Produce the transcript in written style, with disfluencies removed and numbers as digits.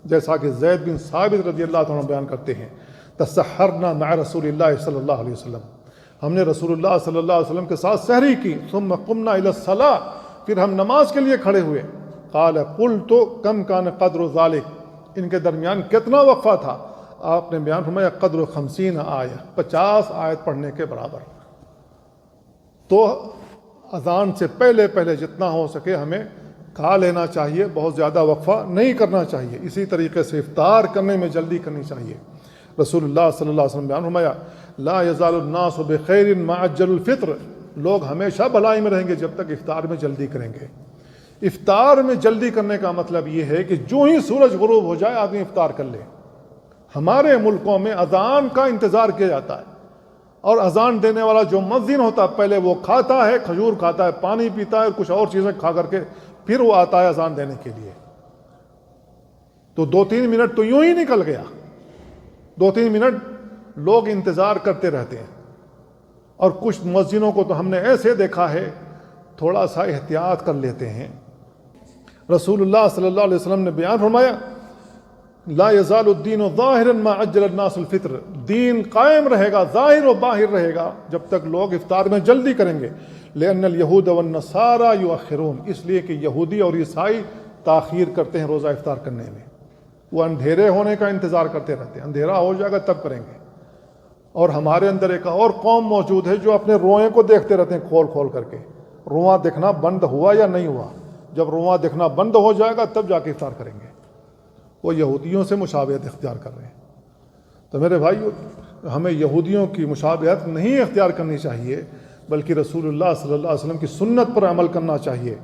جیسا کہ زید بن ثابت رضی اللہ عنہ بیان کرتے ہیں، تسحرنا مع رسول اللہ صلی اللہ علیہ وسلم، ہم نے رسول اللہ صلی اللہ علیہ وسلم کے ساتھ سحری کی، ثم قمنا الی الصلاۃ، پھر ہم نماز کے لیے کھڑے ہوئے، قال قلت کم کان قدر ذلک، ان کے درمیان کتنا وقفہ تھا؟ آپ نے بیان فرمایا قدر 50 آیہ، 50 آیت پڑھنے کے برابر۔ تو اذان سے پہلے پہلے جتنا ہو سکے ہمیں کھا لینا چاہیے، بہت زیادہ وقفہ نہیں کرنا چاہیے۔ اسی طریقے سے افطار کرنے میں جلدی کرنی چاہیے۔ رسول اللہ صلی اللہ علیہ وسلم بیان فرمایا لا یزال الناس بخیر ما عجل الفطر، لوگ ہمیشہ بھلائی میں رہیں گے جب تک افطار میں جلدی کریں گے۔ افطار میں جلدی کرنے کا مطلب یہ ہے کہ جو ہی سورج غروب ہو جائے آدمی افطار کر لے۔ ہمارے ملکوں میں اذان کا انتظار کیا جاتا ہے، اور اذان دینے والا جو مؤذن ہوتا ہے پہلے وہ کھاتا ہے، کھجور کھاتا ہے، پانی پیتا ہے، کچھ اور چیزیں کھا کر کے پھر وہ آتا ہے اذان دینے کے لیے۔ تو 2-3 منٹ تو یوں ہی نکل گیا، 2-3 منٹ لوگ انتظار کرتے رہتے ہیں۔ اور کچھ مؤذنوں کو تو ہم نے ایسے دیکھا ہے تھوڑا سا احتیاط کر لیتے ہیں۔ رسول اللہ صلی اللہ علیہ وسلم نے بیان فرمایا لا یزال الدین ظاہرا ما عجل الناس الفطر، دین قائم رہے گا، ظاہر و باہر رہے گا جب تک لوگ افطار میں جلدی کریں گے۔ لأن اليہود والنصارى یؤخرون، اس لیے کہ یہودی اور عیسائی تاخیر کرتے ہیں روزہ افطار کرنے میں، وہ اندھیرے ہونے کا انتظار کرتے رہتے ہیں، اندھیرا ہو جائے گا تب کریں گے۔ اور ہمارے اندر ایک اور قوم موجود ہے جو اپنے روئیں کو دیکھتے رہتے ہیں کھول کھول کر کے، رواں دیکھنا بند ہوا یا نہیں ہوا، جب رواں دیکھنا بند ہو جائے گا تب جا کے افطار کریں گے۔ وہ یہودیوں سے مشابہت اختیار کر رہے ہیں۔ تو میرے بھائیو، ہمیں یہودیوں کی مشابہت نہیں اختیار کرنی چاہیے، بلکہ رسول اللہ صلی اللہ علیہ وسلم کی سنت پر عمل کرنا چاہیے۔